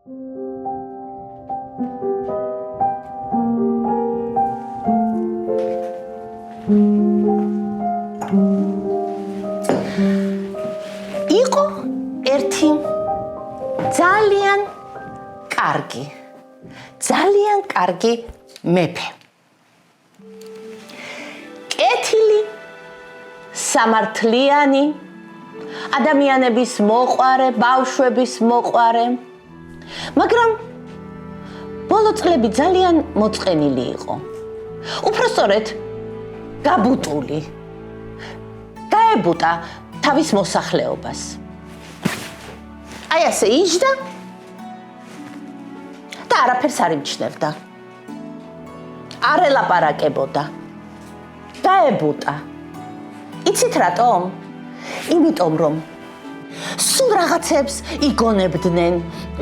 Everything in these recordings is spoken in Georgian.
იყო ერთი ძალიან კარგი მეფე. კეთილი, სამართლიანი, ადამიანების მოყვარე, ბავშვების მოყვარე, მაგრამ ბოლო წლები ძალიან მოწყენილი იყო. უпростоრეთ გაბუტული. გაებუტა თავის მოსახლეობას. აი ასე იჯდა და არაფერს არ იმჩნევდა. არ ელაპარაკებოდა. გაებუტა. იცით რატომ? იმიტომ რომ სულ რაღაცებს იგონებდნენ,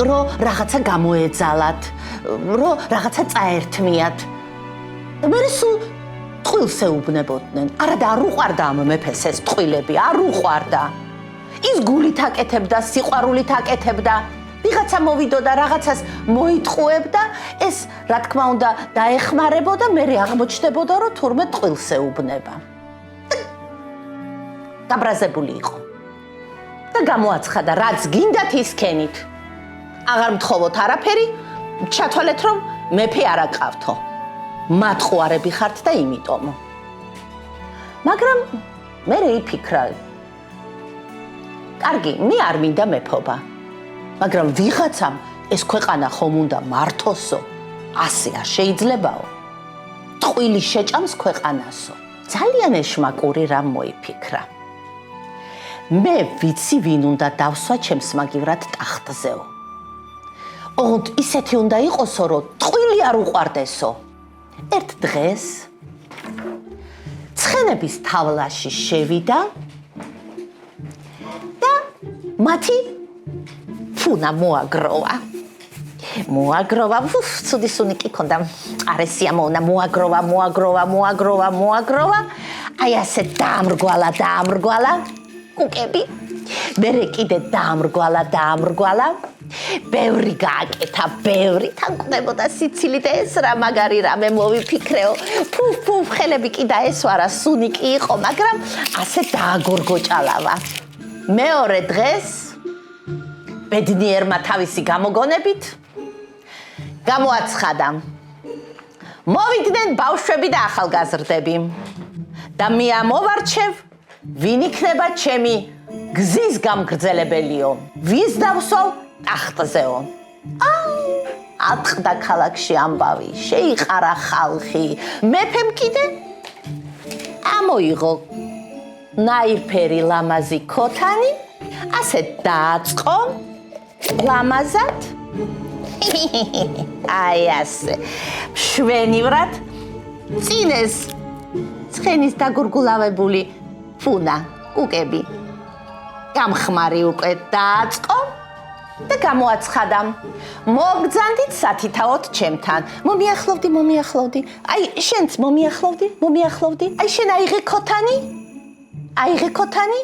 რომ რაღაცა გამოეძალათ, რომ რაღაცა წაერთმიათ. მე სულ ტყუილს ეუბნებოდნენ. არა და არ უყვარდა ამ მეფეს ეს ტყუილები, არ უყვარდა. ის გულით აკეთებდა, სიყვარულით აკეთებდა. ვიღაცა მოვიდოდა რაღაცას მოიტყუებდა, ეს რა თქმა უნდა დაეხმარებოდა, მე აღმოჩნდებოდა რომ თურმე ტყუილს ეუბნება. გაბრაზებული იყო. და გამოაცხადა, რაც გინდათ ისქენით. აღარ მთხოვოთ არაფერი, ჩათვალეთ რომ მეფე არ აკავთო. მათყუარები ხართ და იმიტომ. მაგრამ მე იფიქრა. კარგი, მე არ მინდა მეფობა. მაგრამ ვიღაცამ ეს ქვეყანა ხომ უნდა მართოსო, ასე არ შეიძლებაო. ტყვილი შეჭამს ქვეყანასო. ძალიან ეშმაკური რამ მოიფიქრა. მე ვიცი ვინ უნდა დავსვა ჩემს მაგივრად ტახტზეო. ოღონდ ისეთი უნდა იყოსო, რომ ტყვილი არ უყვარდესო. ერთ დღეს ცხენების თავლაში შევიდა და მათი ფუნა მოაგროვა. ცუდი სუნიკი ქონდა, არესია მოუნა, მოაგროვა. აი ასე დაამრგვალა, კუკები. მერე კიდე დაამრგვალა. ბევრი გააკეთა, თანკდებოდა სიცილი და ეს რა მაგარი რამე მოვიფიქრეო. ფუფ, ხელები კი დაესვარა, სუნიკი იყო, მაგრამ ასე დააგორგოჭალავა. მეორე დღეს ბედნიერმა თავისი გამოგონებით გამოაცხადა. მოვიდნენ ბავშვები და ახალგაზრდები და მე ამოვარჩევ, ვინ იქნება ჩემი გზის გამგრძელებელიო, ვის დავსვავ ტახტზეო. ატყდა ქალაქში ამბავი, შეიყარა ხალხი. მეფემ კიდე ამოიღო ნაირფერი ლამაზი ქოთანი, ასე დააწყო ლამაზად. აი ასე მშვენივრად წინეს ცხენის დაგურგულავებული ფუნა, კუკები. გამხმარი უკვე დააწყო და გამოაცხადა. მოგბრძანდით სათითაოდ ჩემთან. მომიახლოვდი. აი შენც მომიახლოვდი. აი შენ აიღე ქოთანი.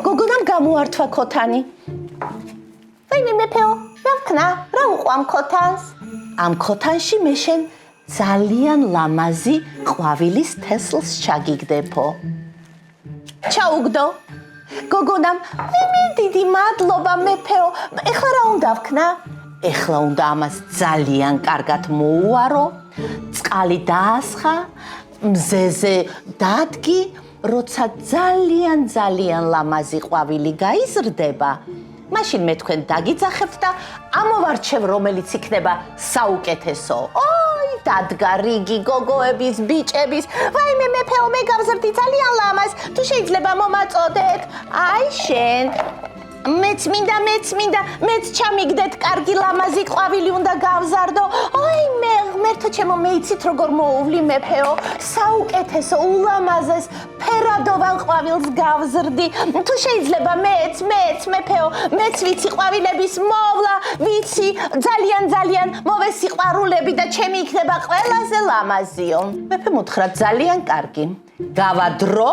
გოგონამ გამოართვა ქოთანი. ვაიმე მეფეო, რა ვქნა, რა უყვამ ქოთანს? ამ ქოთანში მე შენ ძალიან ლამაზი ყვავილის თესლს ჩაგიგდებო. ჩაუგდო. გოგონამ, მე დიდი მადლობა მეფეო, ეხლა რა უნდა ვქნა? ეხლა უნდა ამას ძალიან კარგად მოუარო, წყალი დაასხა, მზეზე დადგი, როცა ძალიან ლამაზი ყვავილი გაიზრდება, მაშინ მე თქვენ დაგიძახებთ და ამოვარჩევ, რომელიც იქნება საუკეთესო. დადგა რიგი გოგოების, ბიჭების. ვაიმე მეფეო, მე გავზრდი ძალიან ლამაზ, თუ შეიძლება მომაწოდეთ. აი შენ. მეც მინდა, მეც ჩამიგდეთ, კარგი ლამაზი ყვავილი უნდა გავზარდო. აი ღმერთო ჩემო, მე იცით როგორ მოუვლი მეფეო, საუკეთესო, ულამაზეს, ფერადოვან ყვავილს გავზრდი. თუ შეიძლება მეც მეფეო, მეც ვიცი ყვავილების მოვლა, ვიცი ძალიან მოვესიყვარულები და ჩემი იქნება ყველაზე ლამაზიო. მეფე მოთხრა ძალიან კარგი. გავადრო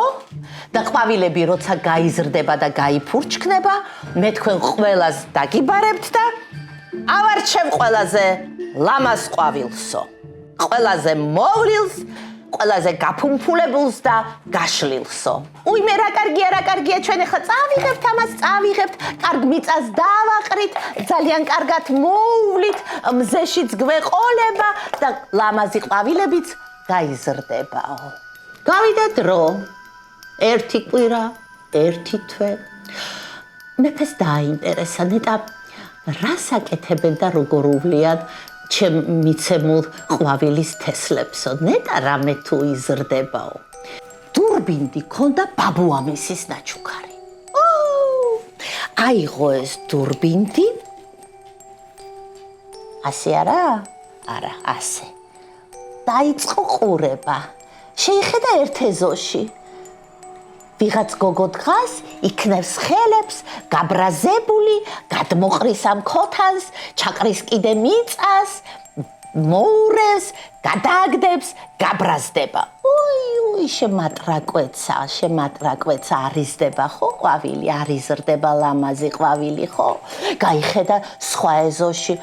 და ყვავილები როცა გაიზრდება და გაიფურჩქნება, მე თქვენ ყველას დაგიბარებთ და ავარჩევ ყველაზე ლამაზ ყვავილსო. ყველაზე მოვლილს, ყველაზე გაფუმფულებულს და გაშლილსო. უიმე რა კარგია, ჩვენ ახლა წავიღებთ ამას, კარგ მიწას დავაყრით, ძალიან კარგად მოუვლით, მზეშიც გვეყოლება და ლამაზი ყვავილებიც გაიზრდებაო. გავიდა დრო, ერთი კვირა, ერთი თვე. მეფეს დააინტერესა ნეტა რას აკეთებენ და როგორ უვლიან ჩემ მიცემულ ყვავილის თესლებსო, ნეტა რამე თუ იზრდებაო. დურბინდი ქონდა ბაბუამისის ნაჩუქარი. აიღო ეს დურბინდი. ასე არა? არა, ასე. დაიწყო ყურება. შეიხედა ერთ ეზოში. ვიღაც გოგო დგას, იქნევს ხელებს, გაბრაზებული, გადმოყრის ამ ქოთანს, ჩაყრის კიდე მიწას, მოურევს, გადააგდებს, გაბრაზდება. შემატრაკვეცა, არიზდება ხო ყვავილი, არიზრდება ლამაზი ყვავილი ხო? გაიხედა სხვა ეზოში.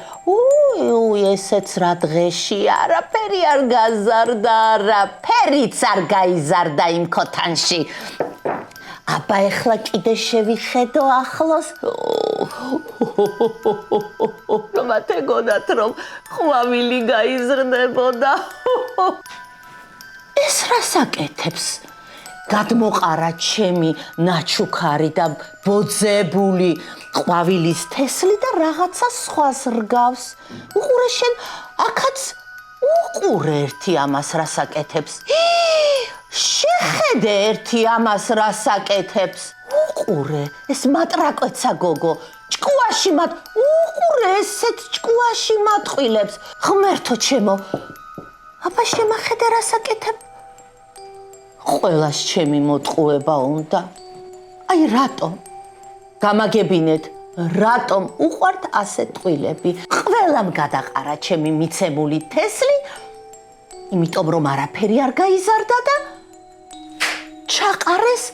ესეც რა დღეში, არაფერი არ გაზარდა, არაფერიც არ გაიზარდა იმ ქოთანში. აბა ეხლა კიდე შევიხედო ახლოს. მათეგონათ რომ ყვავილი გაიზრდებოდა. ეს რას აკეთებს? გადმოყარა ჩემი ნაჩუქარი და ბოძებული ყვავილის თესლი და რაღაცა სხვას რგავს. უყურე შენ, აქაც უყურე ერთი ამას რას აკეთებს. შეხედე ერთი ამას რას აკეთებს. უყურე, ეს მატრაკვეცა გოგო, ჭკუაში უყურე, ესეთ ჭკუაში მატყვილებს. ღმერთო ჩემო, აბა შემახედე რას აკეთებ. ყველას ჩემი მოტყუება უნდა. აი რატომ? გამაგებინეთ, რატომ უყვართ ასე ტყვილები? ყველამ გადაყარა ჩემი მიცემული თესლი, იმიტომ რომ არაფერი არ გაიზარდა და ჩაყარეს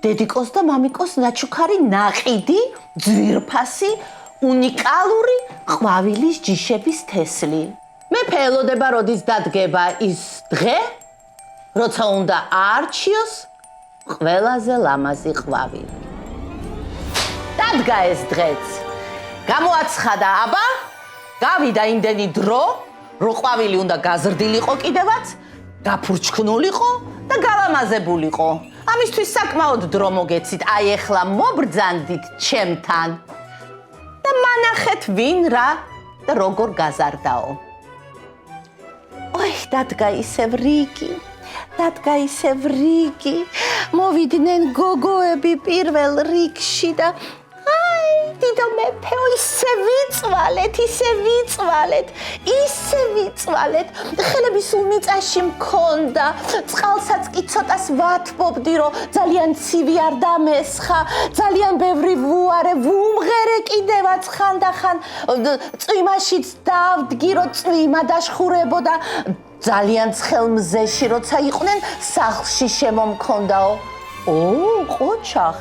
დედიკოს და მამიკოს ნაჩუქარი ნაყიდი, ძვირფასი, უნიკალური ყვავილის ჯიშების თესლი. მეფე ელოდება როდის დადგება ის დღე, როცა უნდა აარჩიოს ყველაზე ლამაზი ყვავილი. დადგა ეს დღეც. გამოაცხადა აბა, გავიდა იმდენი დრო, რომ ყვავილი უნდა გაზრდილიყო კიდევაც, გაფურჩქნულიყო და გალამაზებულიყო. ამისთვის საკმაოდ დრო მოგეცით, აი ეხლა მობრძანდით ჩემთან და მანახეთ ვინ რა და როგორ გაზარდაო. დადგა ისევ რიგი, მოვიდნენ გოგოები პირველ რიგში და დიდო მეფეო, ისე ვიწვალეთ, ხელები სულ მიწაში მქონდა, წყალსაც კი ცოტას ვათბობდი, რომ ძალიან ცივი არ დამესხა, ძალიან ბევრი ვუარე, ვუმღერე კიდევაც ხანდახან, წვიმაშიც დავდგი, რომ წვიმა დაშხურებოდა, ძალიან ცხელ მზეში, როცა იყვნენ, სახლში შემომქონდაო. ყოჩახ,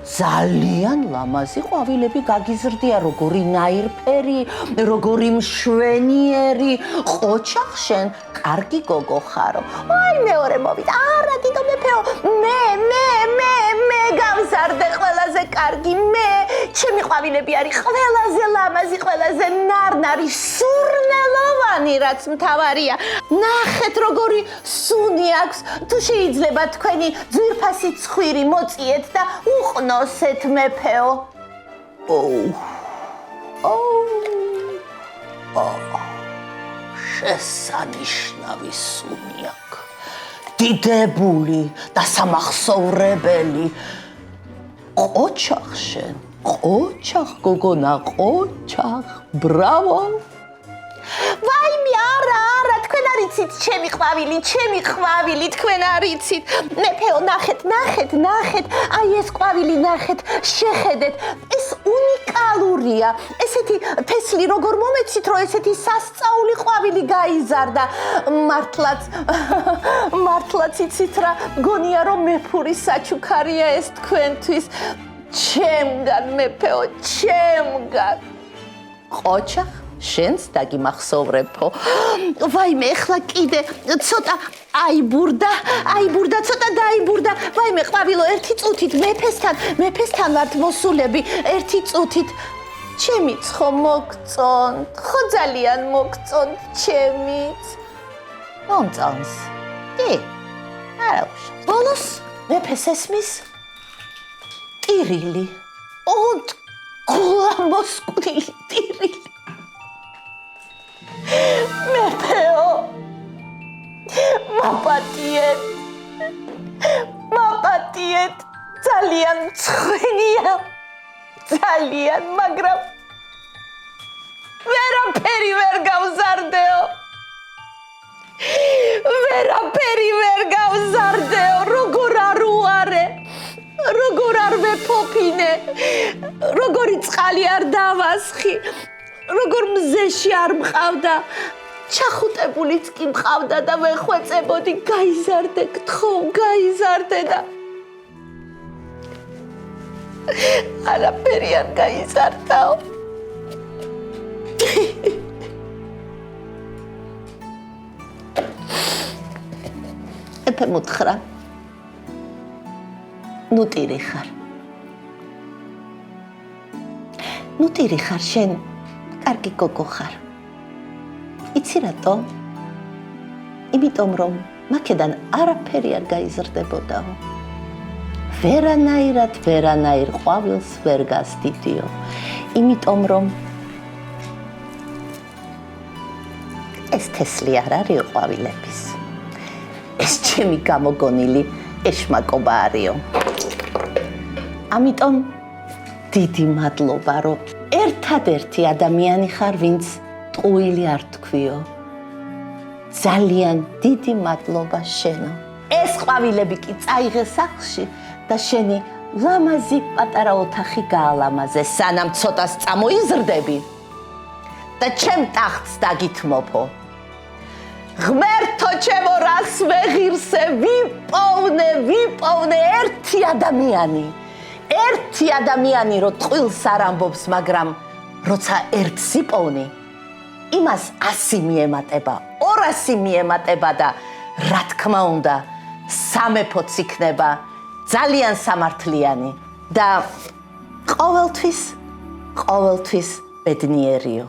ძალიან ლამაზი ყვავილები გაგიზრდია, როგორი ნაირფერი, როგორი მშვენიერი. ყოჩახ, შენ კარგი გოგო ხარო. მეორე მოვიდა. არა, დიდო მეფეო, მე გავზარდე ყველაზე კარგი, ჩემი ყვავილები არის ყველაზე ლამაზი, ყველაზე ნარნარი, სურნელოვანი, რაც მთავარია. ნახეთ როგორი სუნი აქვს, თუ შეიძლება თქვენი ძვირფასი ცხვირი მოწიეთ და უყნოსეთ მეფეო. შესანიშნავი სუნი აქვს, დიდებული და სამახსოვრებელი. ყოჩახ შენ, ყოჩახ გოგონა, ყოჩახ, ბრავო. ვაიმე, არა, თქვენ არიცით ჩემი ყვავილი, თქვენ არიცით. მეფეო, ნახეთ, აი ეს ყვავილი ნახეთ, შეხედეთ, ეს უნიკალურია. ესეთი თესლი როგორ მომეცით, რომ ესეთი სასწაული ყვავილი გაიზარდა. მართლაც იცით რა, გონია რომ მეფური საჩუქარია ეს თქვენთვის. ჩემგან მეფეო, ჩემგან. ოჩახ შენს დაგიმახსოვრებო. ვაიმე, ეხლა კიდე ცოტა აიბურდა, ცოტა დაიბურდა. ვაიმე, ყვავილო, ერთი წუთით მეფესთან ვართ მოსულები, ერთი წუთით. ჩემიც ხო მოგწონთ, ხო ძალიან მოგწონთ ჩემიც. მომწონს. კი. არა უშავს. ბოლოს მეფეს ესმის ტირილი. გულამოსკვნილი ტირილი. მეფეო, მაპატიეთ, ძალიან მწვენია, ძალიან, მაგრამ ვერაფერი ვერ გავზარდეო. როგორ არ უარე, როგორ არ ვეფოფინე, როგორი წყალი არ დავასხი, როგორ მზეში არ მყავდა, ჩახუტებულიც კი მყავდა და ვეხვეწებოდი, გაიზარდე, გთხოვ, გაიზარდე და არაფერი არ გაიზარდაო. მეფე მუთხრა, ნუ ტირი ხარ, შენ კარგი გოგო ხარ. იცი რატო? იმიტომ რომ მაქედან არაფერი არ გაიზრდებოდაო. ვერანაირ ყვავილს ვერ გასდიდიო. იმიტომ რომ ეს თესლი არ არის ყვავილების. ეს ჩემი გამოგონილი ეშმაკობა არისო. ამიტომ დიდი მადლობა, რომ ერთადერთი ადამიანი ხარ, ვინც ტყუილი არ თქვიო. ძალიან დიდი მადლობა შენო. ეს ყვავილები კი წაიღე სახლში და შენი ლამაზი პატარა ოთახი გაალამაზე, სანამ ცოტას წამოიზრდები და ჩემ ტახტს დაგითმობო. ღმერთო ჩემო, რას ვეღირსე, ვიპოვნე ერთი ადამიანი, რო ტყუილს არ ამბობს, მაგრამ როცა ერთს იპოვნი, იმას 100 მიემატება, 200 მიემატება და რა თქმა უნდა, სამეფოც იქნება ძალიან სამართლიანი და ყოველთვის ბედნიერიო.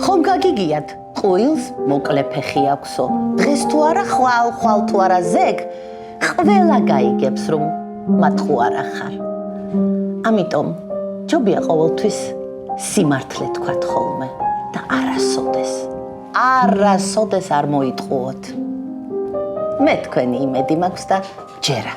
ხომ გაგიგიათ, ტყუილს მოკლე ფეხი აქვსო. დღეს თუ არა ხვალ თუ არა ზეგ, ყველა გაიგებს, რომ მათ ხო არა ხარ. ამიტომ ჯობია ყოველთვის სიმართლე თქვათ ხოლმე და არასოდეს არ მოიტყუოთ. მე თქვენი იმედი მაქვს და ჯერა.